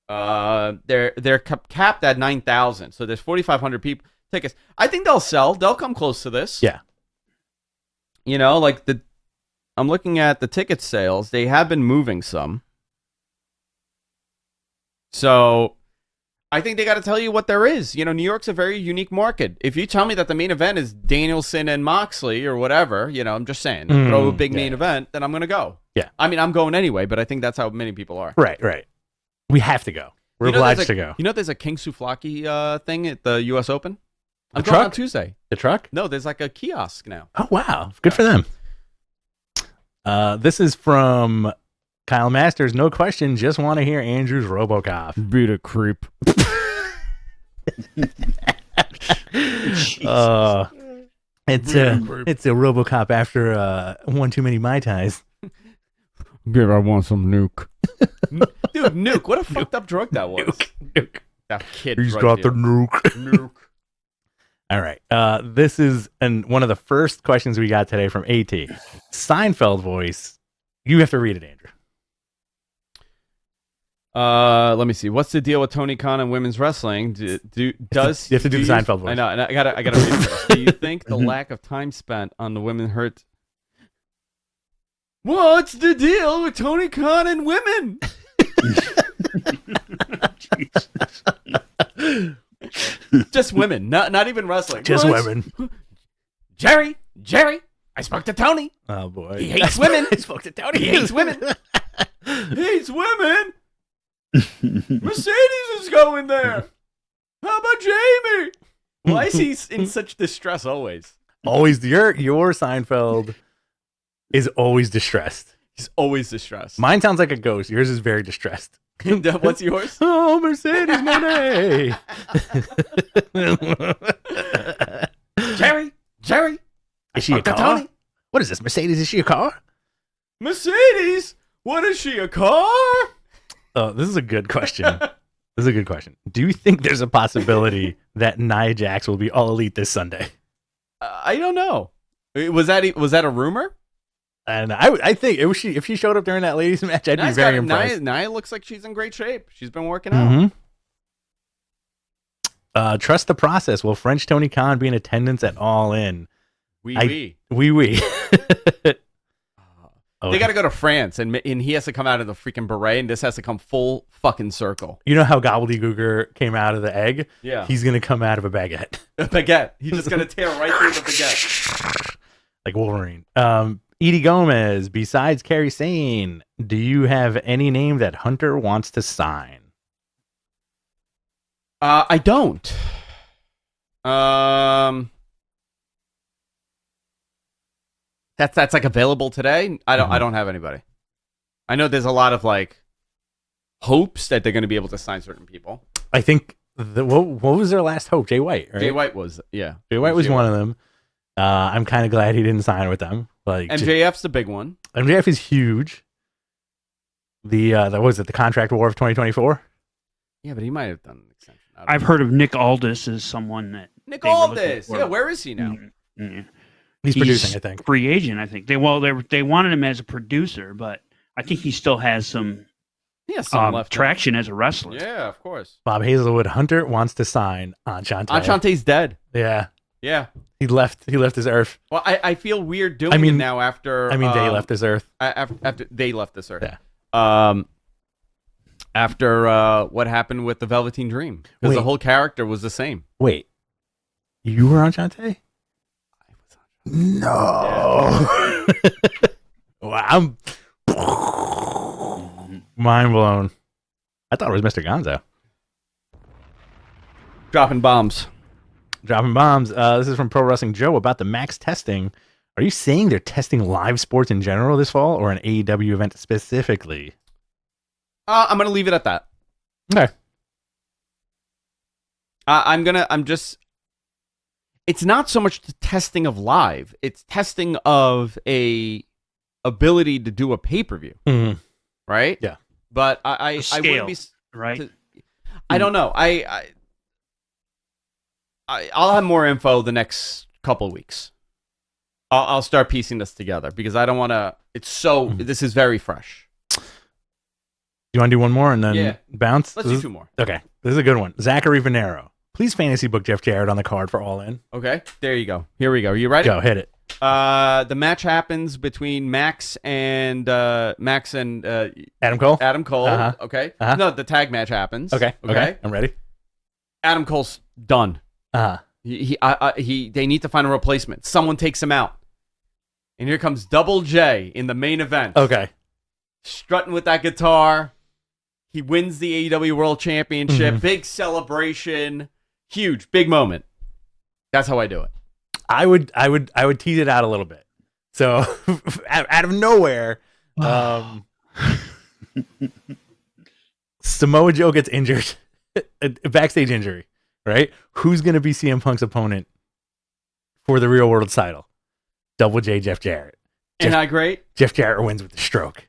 They're capped at 9,000. So there's 4,500 people tickets. I think they'll sell. They'll come close to this. Yeah. I'm looking at the ticket sales. They have been moving some. So I think they got to tell you what there is. New York's a very unique market. If you tell me that the main event is Danielson and Moxley or whatever, I'm just saying, throw a big main event, then I'm going to go. Yeah. I mean, I'm going anyway, but I think that's how many people are. Right. We have to go. We're obliged to go. There's a King Souflaki thing at the U.S. Open? I'm The going on truck? Tuesday. The truck? No, there's like a kiosk now. Oh, wow. Good for them. This is from Kyle Masters. No question. Just want to hear Andrew's RoboCop. Beat a creep. It's a RoboCop after one too many Mai Tais. Good, I want some nuke. Dude, nuke. What a fucked up drug that was. Nuke. That kid. He's got the nuke. Nuke. All right. This is one of the first questions we got today from AT. Seinfeld voice. You have to read it, Andrew. Let me see. What's the deal with Tony Khan and women's wrestling? You have to do the Seinfeld voice. I know. And I gotta read it first. Do you think the lack of time spent on the women hurt? What's the deal with Tony Khan and women? Just women, not even wrestling. Just women. Jerry, I spoke to Tony. Oh boy, He hates women. I spoke to Tony. He hates women. Hates women. Mercedes is going there. How about Jamie? Why is he in such distress always? Always your Seinfeld is always distressed. He's always distressed. Mine sounds like a ghost. Yours is very distressed. What's yours? Oh, Mercedes Monet. Jerry. Is she a car? Tony. What is this? Mercedes? Is she a car? Mercedes? What is she, a car? Oh, this is a good question. Do you think there's a possibility that Nia Jax will be All Elite this Sunday? I don't know. Was that a rumor? And I think if she showed up during that ladies match, I'd be very impressed. Nia looks like she's in great shape. She's been working out. Mm-hmm. Trust the process. Will French Tony Khan be in attendance at All In? Oui. They got to go to France, and he has to come out of the freaking beret, and this has to come full fucking circle. You know how gobbledygooker came out of the egg? Yeah. He's going to come out of a baguette. A baguette. He's just going to tear right through the baguette. like Wolverine. Edie Gomez, besides Kerry Sane, do you have any name that Hunter wants to sign? I don't. That's like available today. I don't have anybody. I know there's a lot of like hopes that they're going to be able to sign certain people. I think what was their last hope? Jay White, right? Jay White was, yeah. Jay White was one of them. I'm kind of glad he didn't sign with them. Like MJF's the big one. MJF is huge. What was it, the contract war of 2024? Yeah, but he might have done an extension. I've heard of Nick Aldis as someone that Nick they were looking Aldis. for. Yeah, where is he now? Mm-hmm. He's producing, I think. Free agent, I think. They wanted him as a producer, but I think he still has some left traction as a wrestler. Yeah, of course. Bob Hazelwood, Hunter wants to sign Enchante. Enchante's dead. Yeah. Yeah. He left this earth. Well, I feel weird doing it now after. they left this earth. After they left this earth. Yeah. After what happened with the Velveteen Dream, because the whole character was the same. Wait, you were Enchante? I was No. Yeah. Well, I'm mind blown. I thought it was Mr. Gonzo. Dropping bombs. This is from Pro Wrestling Joe about the max testing. Are you saying they're testing live sports in general this fall or an AEW event specifically? I'm going to leave it at that. Okay. It's not so much the testing of live. It's testing of a ability to do a pay-per-view. Mm-hmm. Right? Yeah. The But I scale, wouldn't be... right? I don't know. I'll have more info the next couple of weeks. I'll start piecing this together because I don't want to... This is very fresh. You want to do one more and then bounce? Let's do two more. Okay. This is a good one. Zachary Venero. Please fantasy book Jeff Jarrett on the card for All In. Okay. There you go. Here we go. Are you ready? Go. Hit it. The match happens between Max and Adam Cole? Adam Cole. Uh-huh. Okay. Uh-huh. No, the tag match happens. Okay. I'm ready. Adam Cole's done. Uh-huh. They need to find a replacement. Someone takes him out. And here comes Double J in the main event. Okay. Strutting with that guitar. He wins the AEW World Championship. Mm-hmm. Big celebration. Huge. Big moment. That's how I do it. I would tease it out a little bit. So out of nowhere, Samoa Joe gets injured, a backstage injury, right? Who's going to be CM Punk's opponent for the Real World title? Double J, Jeff Jarrett. Ain't I great? Jeff Jarrett wins with the stroke.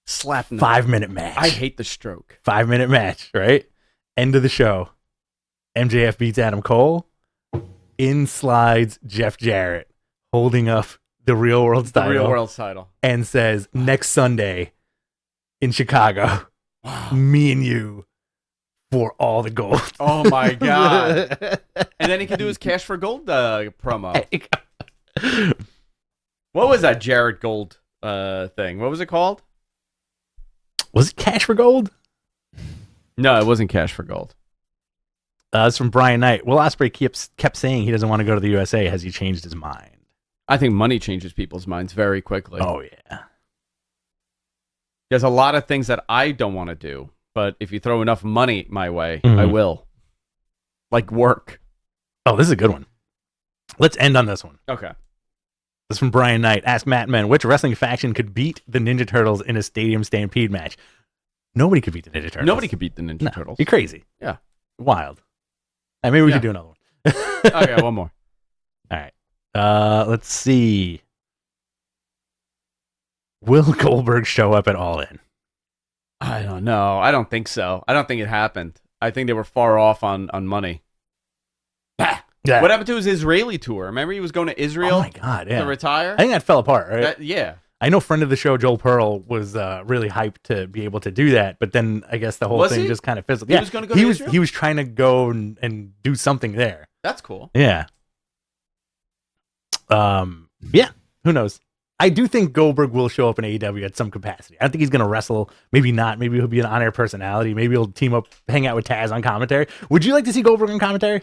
Slapping 5-minute match. I hate the stroke. 5-minute match, right? End of the show. MJF beats Adam Cole. In slides Jeff Jarrett, holding up the Real World title. The Real World title. And says, next Sunday in Chicago, me and you for all the gold. Oh, my God. And then he can do his Cash for Gold promo. What was that Jarrett Gold thing? What was it called? Was it Cash for Gold? No, it wasn't Cash for Gold. It's from Brian Knight. Will Ospreay kept saying he doesn't want to go to the USA. Has he changed his mind? I think money changes people's minds very quickly. Oh, yeah. There's a lot of things that I don't want to do, but if you throw enough money my way, I will. Like work. Oh, this is a good one. Let's end on this one. Okay. This is from Brian Knight. Ask Matt Men, which wrestling faction could beat the Ninja Turtles in a stadium stampede match? Nobody could beat the Ninja Turtles. Nobody could beat the Ninja Turtles. You're crazy. Yeah. Wild. Hey, maybe we should do another one. Okay, one more. All right. Let's see. Will Goldberg show up at All In? I don't know. I don't think so. I don't think it happened. I think they were far off on money. Yeah. What happened to his Israeli tour? Remember he was going to Israel Oh, my God, yeah. to retire? I think that fell apart, right? Yeah. I know friend of the show, Joel Pearl, was really hyped to be able to do that, but then I guess the whole thing just kind of fizzled. He was going to go to Israel? He was trying to go and do something there. That's cool. Yeah. Yeah, who knows? I do think Goldberg will show up in AEW at some capacity. I don't think he's going to wrestle. Maybe not. Maybe he'll be an on-air personality. Maybe he'll team up, hang out with Taz on commentary. Would you like to see Goldberg on commentary?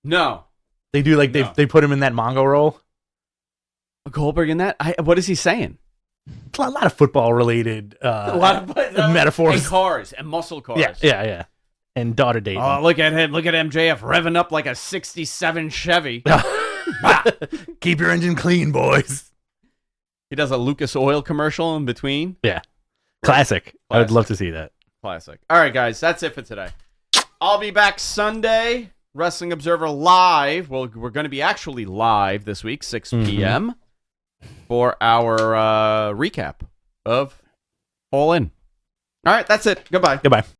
No. They do they put him in that Mongo role. Goldberg in that? What is he saying? A lot of football related A lot of metaphors. And cars and muscle cars. Yeah. And daughter dating. Oh, look at him. Look at MJF revving up like a 67 Chevy. Keep your engine clean, boys. He does a Lucas Oil commercial in between. Yeah. Classic. I would love to see that. Classic. All right, guys. That's it for today. I'll be back Sunday. Wrestling Observer Live. Well, we're going to be actually live this week, 6 p.m. for our recap of All In. All right, that's it. Goodbye. Goodbye.